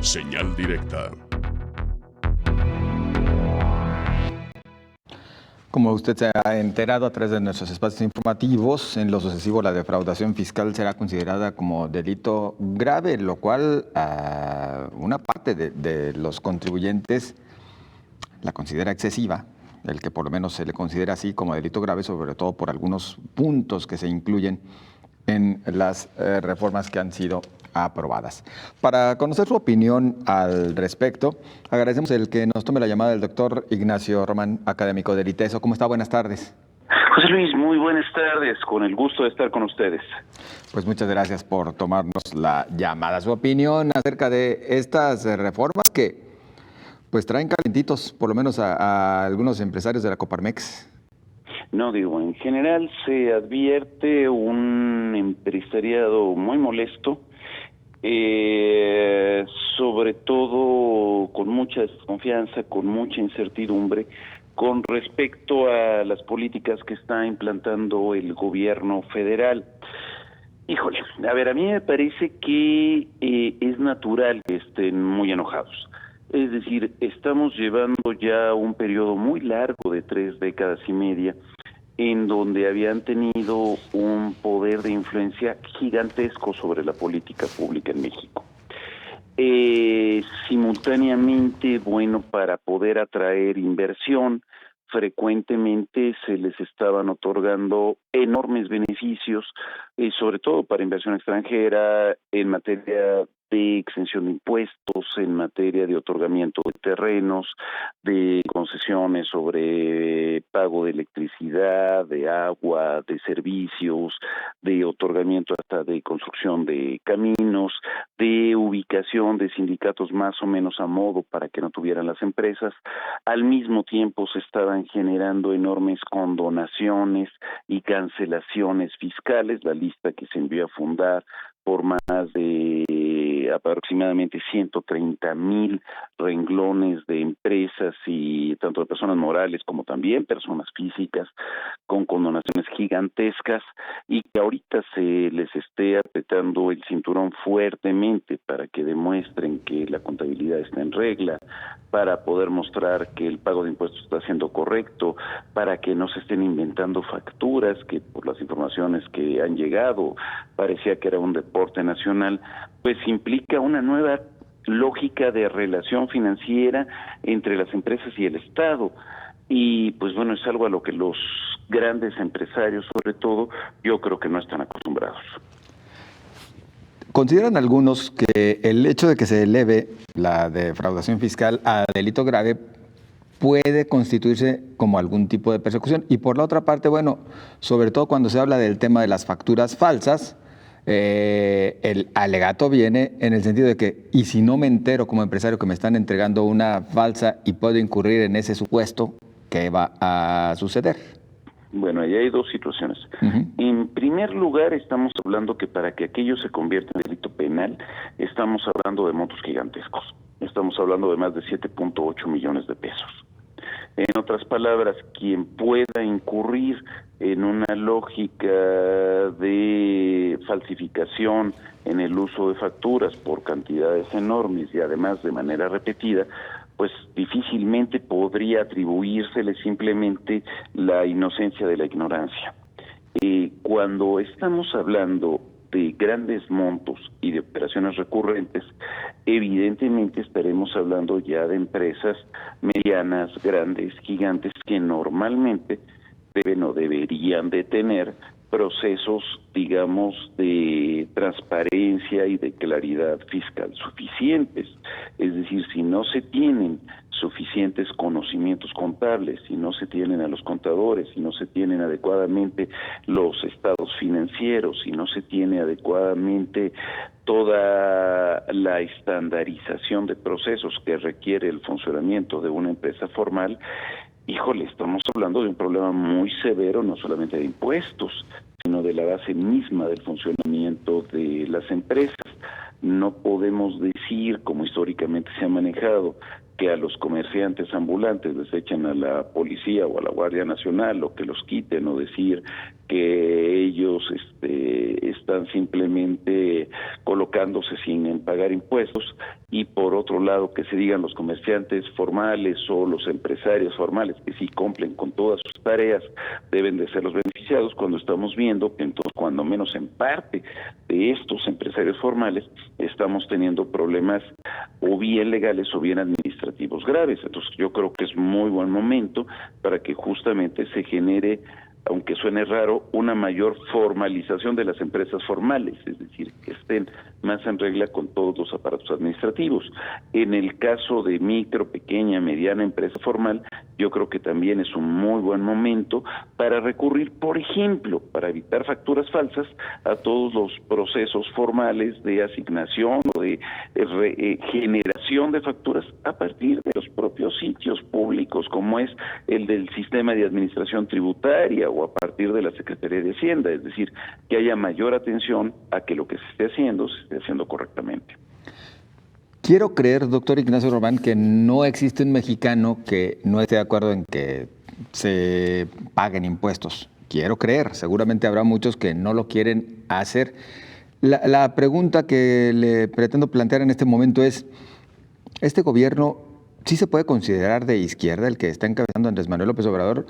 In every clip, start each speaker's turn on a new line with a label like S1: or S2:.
S1: Señal directa.
S2: Como usted se ha enterado a través de nuestros espacios informativos, en lo sucesivo la defraudación fiscal será considerada como delito grave, lo cual una parte de los contribuyentes la considera excesiva, el que por lo menos se le considera así como delito grave, sobre todo por algunos puntos que se incluyen en las reformas que han sido aprobadas. Para conocer su opinión al respecto, agradecemos el que nos tome la llamada del doctor Ignacio Román, académico del ITESO. ¿Cómo está? Buenas tardes.
S3: José Luis, muy buenas tardes, con el gusto de estar con ustedes.
S2: Pues muchas gracias por tomarnos la llamada. Su opinión acerca de estas reformas que pues traen calentitos, por lo menos a algunos empresarios de la Coparmex.
S3: No, digo, en general se advierte un empresariado muy molesto, sobre todo con mucha desconfianza, con mucha incertidumbre con respecto a las políticas que está implantando el gobierno federal. Híjole, a ver, a mí me parece que es natural que estén muy enojados. Es decir, estamos llevando ya un periodo muy largo de 3 décadas y media en donde habían tenido un poder de influencia gigantesco sobre la política pública en México. Simultáneamente, bueno, para poder atraer inversión, frecuentemente se les estaban otorgando enormes beneficios, sobre todo para inversión extranjera, en materia de exención de impuestos, en materia de otorgamiento de terrenos, de concesiones sobre pago de electricidad, de agua, de servicios, de otorgamiento hasta de construcción de caminos, de ubicación de sindicatos más o menos a modo para que no tuvieran las empresas. Al mismo tiempo se estaban generando enormes condonaciones y cancelaciones fiscales, la lista que se envió a fundar por más de aproximadamente 130,000 renglones de empresas y tanto de personas morales como también personas físicas con condonaciones gigantescas y que ahorita se les esté apretando el cinturón fuertemente para que demuestren que la contabilidad está en regla, para poder mostrar que el pago de impuestos está siendo correcto, para que no se estén inventando facturas que por las informaciones que han llegado parecía que era un deporte nacional, pues implica una nueva lógica de relación financiera entre las empresas y el Estado. Y pues bueno, es algo a lo que los grandes empresarios, sobre todo, yo creo que no están acostumbrados.
S2: ¿Consideran algunos que el hecho de que se eleve la defraudación fiscal a delito grave puede constituirse como algún tipo de persecución? Y por la otra parte, bueno, sobre todo cuando se habla del tema de las facturas falsas, el alegato viene en el sentido de que, y si no me entero como empresario que me están entregando una falsa y puedo incurrir en ese supuesto, ¿qué va a suceder?
S3: Bueno, ahí hay dos situaciones. En primer lugar, estamos hablando que para que aquello se convierta en delito penal, estamos hablando de montos gigantescos. Estamos hablando de más de 7.8 millones de pesos. En otras palabras, quien pueda incurrir en una lógica de falsificación en el uso de facturas por cantidades enormes y además de manera repetida, pues difícilmente podría atribuírsele simplemente la inocencia de la ignorancia. Cuando estamos hablando de grandes montos y de operaciones recurrentes, evidentemente estaremos hablando ya de empresas medianas, grandes, gigantes, que normalmente deben o deberían de tener procesos, digamos, de transparencia y de claridad fiscal suficientes. Es decir, si no se tienen suficientes conocimientos contables, si no se tienen a los contadores, si no se tienen adecuadamente los estados financieros, si no se tiene adecuadamente toda la estandarización de procesos que requiere el funcionamiento de una empresa formal, híjole, estamos hablando de un problema muy severo, no solamente de impuestos, sino de la base misma del funcionamiento de las empresas. No podemos decir, como históricamente se ha manejado, que a los comerciantes ambulantes les echen a la policía o a la Guardia Nacional o que los quiten, o decir que ellos están simplemente colocando ahorcándose sin pagar impuestos, y por otro lado que se digan los comerciantes formales o los empresarios formales que sí cumplen con todas sus tareas deben de ser los beneficiados, cuando estamos viendo que entonces, cuando menos en parte de estos empresarios formales, estamos teniendo problemas o bien legales o bien administrativos graves. Entonces yo creo que es muy buen momento para que justamente se genere, aunque suene raro, una mayor formalización de las empresas formales, es decir, que estén más en regla con todos los aparatos administrativos. En el caso de micro, pequeña, mediana empresa formal, yo creo que también es un muy buen momento para recurrir, por ejemplo, para evitar facturas falsas, a todos los procesos formales de asignación o de generación de facturas a partir de los propios sitios públicos, como es el del sistema de administración tributaria o a partir de la Secretaría de Hacienda, es decir, que haya mayor atención a que lo que se esté haciendo correctamente.
S2: Quiero creer, doctor Ignacio Román, que no existe un mexicano que no esté de acuerdo en que se paguen impuestos. Quiero creer, seguramente habrá muchos que no lo quieren hacer. La pregunta que le pretendo plantear en este momento es, ¿este gobierno sí se puede considerar de izquierda, el que está encabezando Andrés Manuel López Obrador,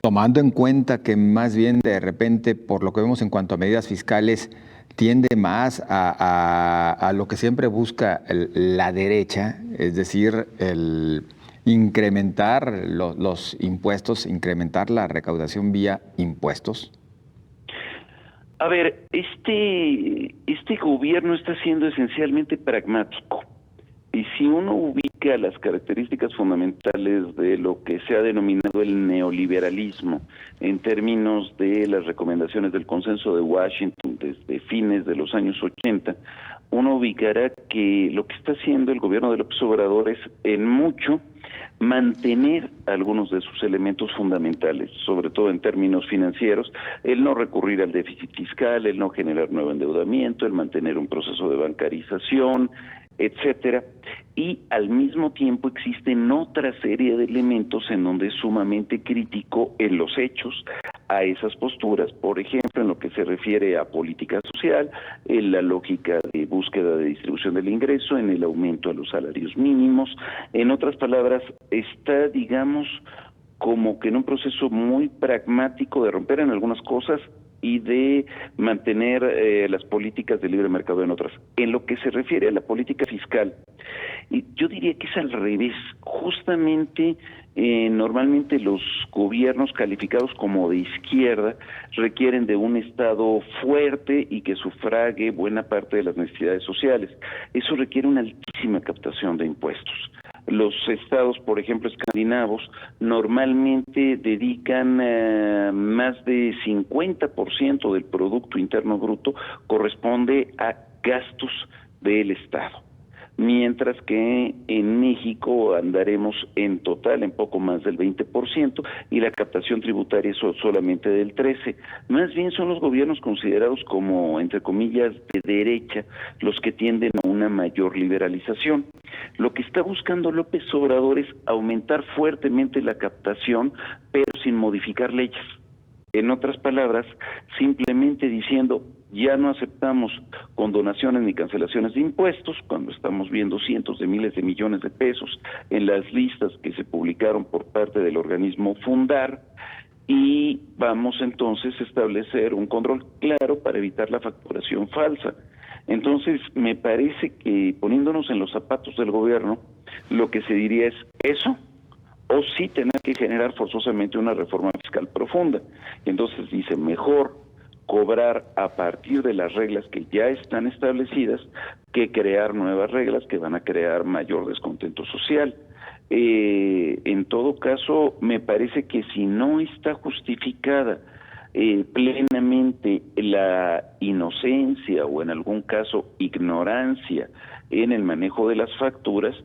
S2: tomando en cuenta que más bien de repente, por lo que vemos en cuanto a medidas fiscales, tiende más a lo que siempre busca la derecha, es decir, el incrementar los impuestos, incrementar la recaudación vía impuestos?
S3: A ver, este gobierno está siendo esencialmente pragmático. Y si uno ubica las características fundamentales de lo que se ha denominado el neoliberalismo en términos de las recomendaciones del Consenso de Washington desde fines de los años 80, uno ubicará que lo que está haciendo el gobierno de López Obrador es en mucho mantener algunos de sus elementos fundamentales, sobre todo en términos financieros, el no recurrir al déficit fiscal, el no generar nuevo endeudamiento, el mantener un proceso de bancarización, etcétera, y al mismo tiempo existen otra serie de elementos en donde es sumamente crítico en los hechos a esas posturas, por ejemplo, en lo que se refiere a política social, en la lógica de búsqueda de distribución del ingreso, en el aumento a los salarios mínimos. En otras palabras, está, digamos, como que en un proceso muy pragmático de romper en algunas cosas y de mantener las políticas de libre mercado en otras. En lo que se refiere a la política fiscal, yo diría que es al revés. Justamente, normalmente los gobiernos calificados como de izquierda requieren de un Estado fuerte y que sufrague buena parte de las necesidades sociales. Eso requiere una altísima captación de impuestos. Los estados, por ejemplo, escandinavos, normalmente dedican más de 50% del Producto Interno Bruto corresponde a gastos del Estado, mientras que en México andaremos en total en poco más del 20% y la captación tributaria es solamente del 13%. Más bien son los gobiernos considerados como, entre comillas, de derecha, los que tienden a una mayor liberalización. Lo que está buscando López Obrador es aumentar fuertemente la captación, pero sin modificar leyes. En otras palabras, simplemente diciendo, ya no aceptamos condonaciones ni cancelaciones de impuestos, cuando estamos viendo cientos de miles de millones de pesos en las listas que se publicaron por parte del organismo Fundar, y vamos entonces a establecer un control claro para evitar la facturación falsa. Entonces, me parece que poniéndonos en los zapatos del gobierno, lo que se diría es eso, o sí tener que generar forzosamente una reforma fiscal profunda. Entonces dice, mejor cobrar a partir de las reglas que ya están establecidas que crear nuevas reglas que van a crear mayor descontento social. En todo caso, me parece que si no está justificada plenamente la inocencia o en algún caso ignorancia en el manejo de las facturas,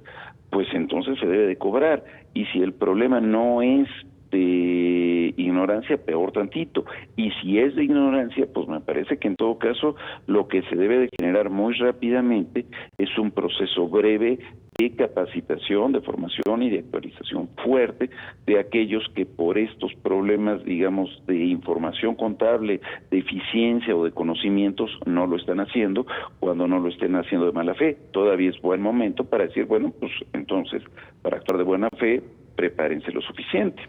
S3: pues entonces se debe de cobrar. Y si el problema no es de ignorancia, peor tantito. Y si es de ignorancia, pues me parece que en todo caso lo que se debe de generar muy rápidamente es un proceso breve de capacitación, de formación y de actualización fuerte de aquellos que por estos problemas, digamos, de información contable, de eficiencia o de conocimientos no lo están haciendo, cuando no lo estén haciendo de mala fe. Todavía es buen momento para decir, bueno, pues entonces, para actuar de buena fe, prepárense lo suficiente.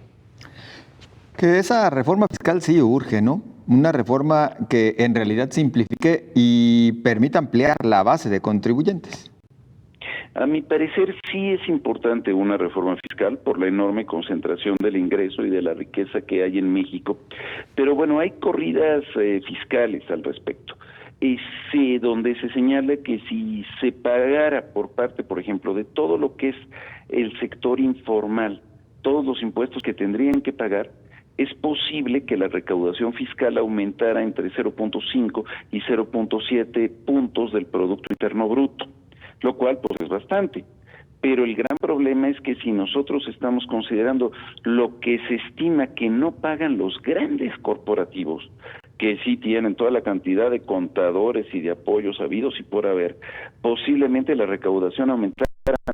S2: Que esa reforma fiscal sí urge, ¿no? Una reforma que en realidad simplifique y permita ampliar la base de contribuyentes.
S3: A mi parecer sí es importante una reforma fiscal por la enorme concentración del ingreso y de la riqueza que hay en México, pero bueno, hay corridas fiscales al respecto. Donde se señala que si se pagara por parte, por ejemplo, de todo lo que es el sector informal, todos los impuestos que tendrían que pagar, es posible que la recaudación fiscal aumentara entre 0.5 y 0.7 puntos del Producto Interno Bruto, lo cual pues es bastante. Pero el gran problema es que si nosotros estamos considerando lo que se estima que no pagan los grandes corporativos, que sí tienen toda la cantidad de contadores y de apoyos habidos y por haber, posiblemente la recaudación aumentara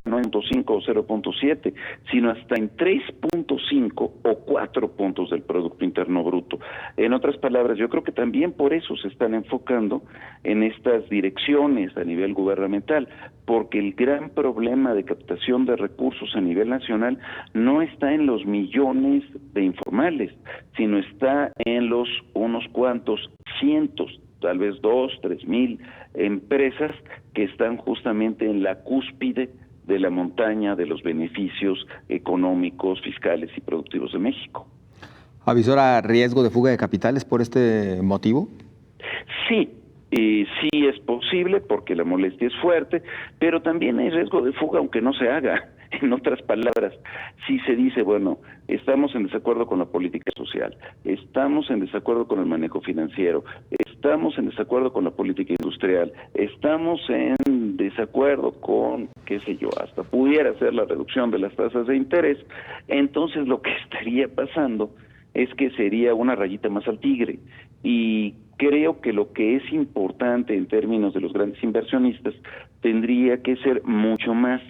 S3: no en 0.5 o 0.7, sino hasta en 3.5 o 4 puntos del Producto Interno Bruto. En otras palabras, yo creo que también por eso se están enfocando en estas direcciones a nivel gubernamental, porque el gran problema de captación de recursos a nivel nacional no está en los millones de informales, sino está en los unos cuantos cientos, tal vez 2, 3 mil empresas que están justamente en la cúspide de la montaña de los beneficios económicos, fiscales y productivos de México.
S2: ¿Avisora riesgo de fuga de capitales por este motivo?
S3: Sí, sí es posible porque la molestia es fuerte, pero también hay riesgo de fuga aunque no se haga. En otras palabras, si se dice, bueno, estamos en desacuerdo con la política social, estamos en desacuerdo con el manejo financiero, estamos en desacuerdo con la política industrial, estamos en desacuerdo con, qué sé yo, hasta pudiera ser la reducción de las tasas de interés, entonces lo que estaría pasando es que sería una rayita más al tigre. Y creo que lo que es importante en términos de los grandes inversionistas tendría que ser mucho más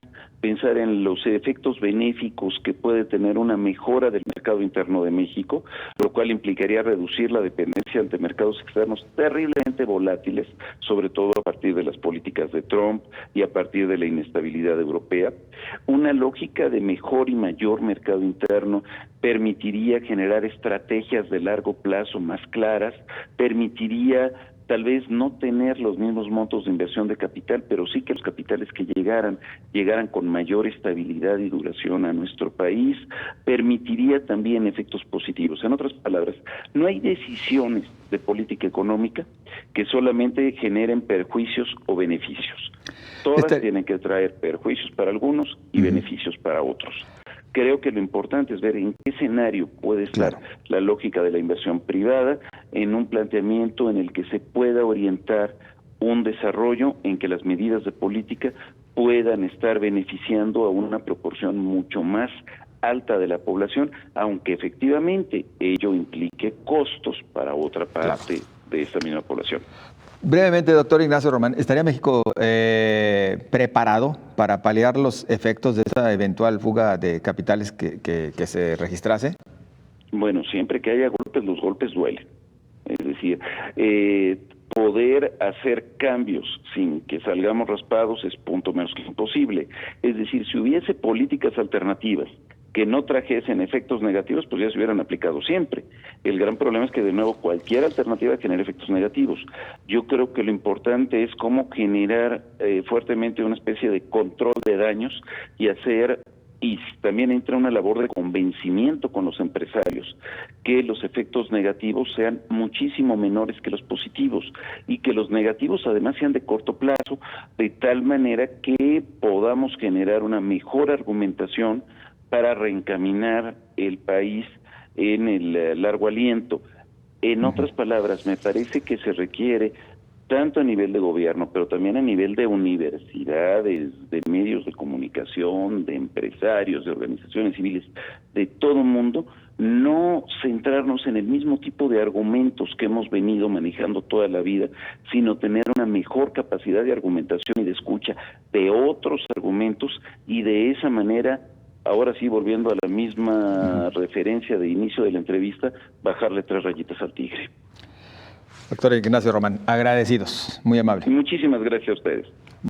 S3: pensar en los efectos benéficos que puede tener una mejora del mercado interno de México, lo cual implicaría reducir la dependencia ante mercados externos terriblemente volátiles, sobre todo a partir de las políticas de Trump y a partir de la inestabilidad europea. Una lógica de mejor y mayor mercado interno permitiría generar estrategias de largo plazo más claras, permitiría tal vez no tener los mismos montos de inversión de capital, pero sí que los capitales que llegaran con mayor estabilidad y duración a nuestro país, permitiría también efectos positivos. En otras palabras, no hay decisiones de política económica que solamente generen perjuicios o beneficios. Todas tienen que traer perjuicios para algunos y beneficios para otros. Creo que lo importante es ver en qué escenario puede estar la lógica de la inversión privada en un planteamiento en el que se pueda orientar un desarrollo en que las medidas de política puedan estar beneficiando a una proporción mucho más alta de la población, aunque efectivamente ello implique costos para otra parte de esta misma población.
S2: Brevemente, doctor Ignacio Román, ¿estaría México preparado para paliar los efectos de esa eventual fuga de capitales que se registrase?
S3: Bueno, siempre que haya golpes, los golpes duelen. Es decir, poder hacer cambios sin que salgamos raspados es punto menos que imposible. Es decir, si hubiese políticas alternativas que no trajesen efectos negativos, pues ya se hubieran aplicado siempre. El gran problema es que, de nuevo, cualquier alternativa genera efectos negativos. Yo creo que lo importante es cómo generar fuertemente una especie de control de daños y también entra una labor de convencimiento con los empresarios, que los efectos negativos sean muchísimo menores que los positivos y que los negativos además sean de corto plazo, de tal manera que podamos generar una mejor argumentación para reencaminar el país en el largo aliento. En otras palabras, me parece que se requiere tanto a nivel de gobierno, pero también a nivel de universidades, de medios de comunicación, de empresarios, de organizaciones civiles, de todo el mundo, no centrarnos en el mismo tipo de argumentos que hemos venido manejando toda la vida, sino tener una mejor capacidad de argumentación y de escucha de otros argumentos, y de esa manera, ahora sí, volviendo a la misma referencia de inicio de la entrevista, bajarle 3 rayitas al tigre.
S2: Doctor Ignacio Román, agradecidos, muy amable.
S3: Muchísimas gracias a ustedes.